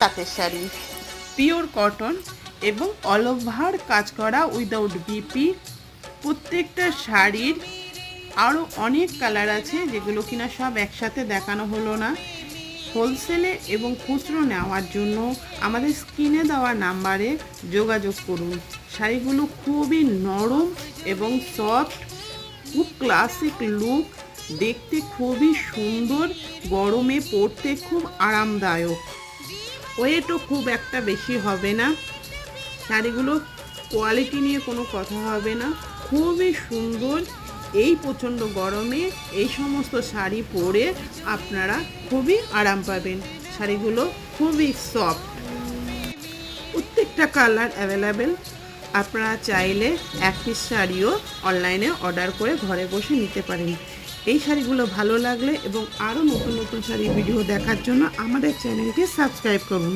তাঁতের sari, pure cotton এবং all over কাজ করা উইদাউট বিপি। প্রত্যেকটা শাড়ির আরও অনেক কালার আছে, যেগুলো কিনা সব একসাথে দেখানো হলো না। হোলসেলে এবং খুচরো নেওয়ার জন্য আমাদের স্ক্রিনে দেওয়া নাম্বারে যোগাযোগ করুন। শাড়িগুলো খুবই নরম এবং সফট, খুব ক্লাসিক লুক, দেখতে খুবই সুন্দর, গরমে পরতে খুব আরামদায়ক। ওয়েটও খুব একটা বেশি হবে না। শাড়িগুলো কোয়ালিটি নিয়ে কোনো কথা হবে না, খুবই সুন্দর। এই প্রচণ্ড গরমে এই সমস্ত শাড়ি পরে আপনারা খুবই আরাম পাবেন। শাড়িগুলো খুবই সফট, প্রত্যেকটা কালার অ্যাভেলেবেল। আপনারা চাইলে এক পিস শাড়িও অনলাইনে অর্ডার করে ঘরে বসে নিতে পারেন। এই শাড়িগুলো ভালো লাগলে এবং আরও নতুন নতুন শাড়ির ভিডিও দেখার জন্য আমাদের চ্যানেলকে সাবস্ক্রাইব করুন।